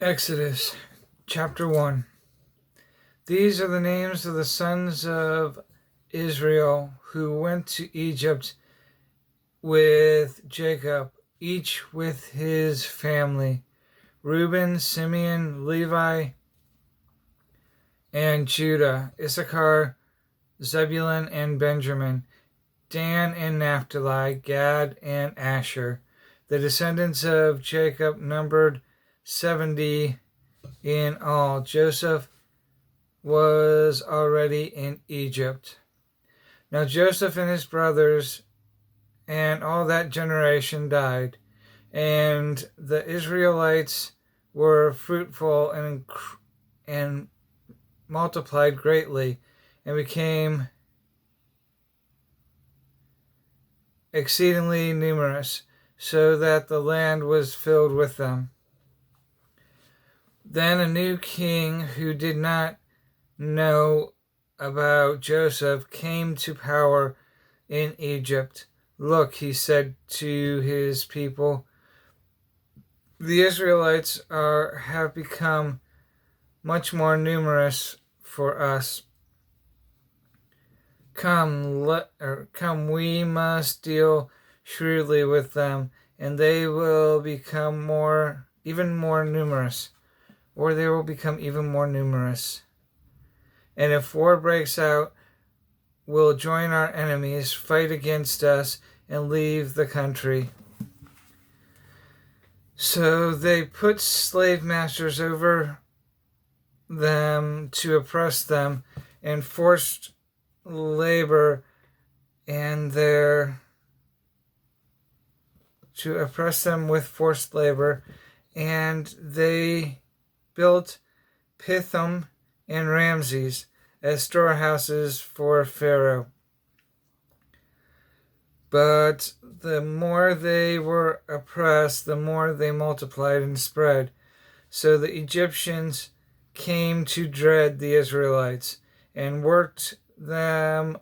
Exodus chapter 1. These are the names of the sons of Israel who went to Egypt with Jacob, each with his family: Reuben, Simeon, Levi, and Judah, Issachar, Zebulun, and Benjamin, Dan and Naphtali, Gad and Asher. The descendants of Jacob numbered 70 in all. Joseph was already in Egypt. Now Joseph and his brothers and all that generation died, and the Israelites were fruitful and multiplied greatly and became exceedingly numerous, so that the land was filled with them. Then a new king who did not know about Joseph came to power in Egypt. Look, he said to his people, the Israelites have become much more numerous for us. Come, we must deal shrewdly with them, and they will become even more numerous, or they will become even more numerous. And if war breaks out, we'll join our enemies, fight against us, and leave the country. So they put slave masters over them to oppress them, and forced labor to oppress them with forced labor, and they built Pithom and Ramses as storehouses for Pharaoh. But the more they were oppressed, the more they multiplied and spread. So the Egyptians came to dread the Israelites and worked them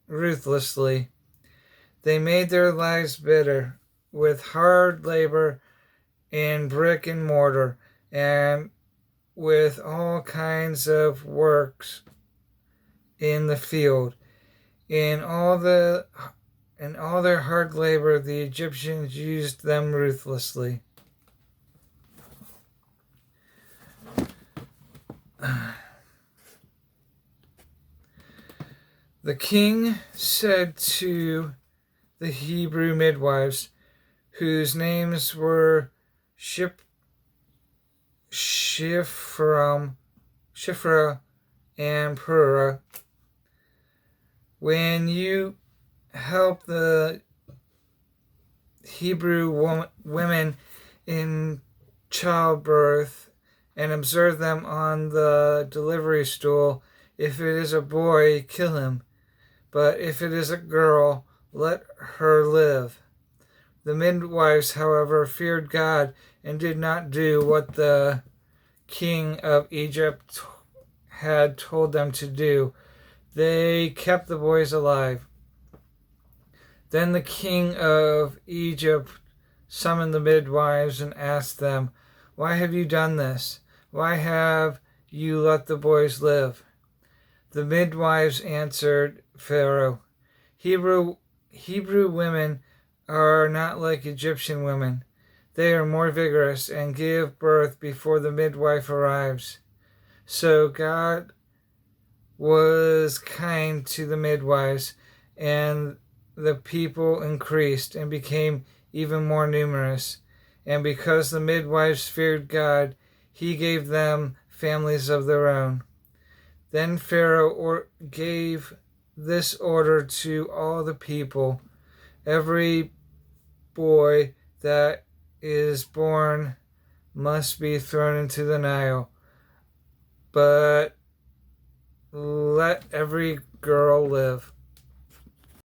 ruthlessly. They made their lives bitter with hard labor in brick and mortar and with all kinds of works in the field. In all their hard labor, the Egyptians used them ruthlessly. The king said to the Hebrew midwives, whose names were Shiphrah and Puah, when you help the Hebrew women in childbirth and observe them on the delivery stool, if it is a boy, kill him. But if it is a girl, let her live. The midwives, however, feared God and did not do what the king of Egypt had told them to do. They kept the boys alive. Then the king of Egypt summoned the midwives and asked them, "Why have you done this? Why have you let the boys live?" The midwives answered Pharaoh, Hebrew women are not like Egyptian women. They are more vigorous and give birth before the midwife arrives. So God was kind to the midwives, and the people increased and became even more numerous. And because the midwives feared God, he gave them families of their own. Then Pharaoh gave this order to all the people: every boy that is born must be thrown into the Nile, but let every girl live.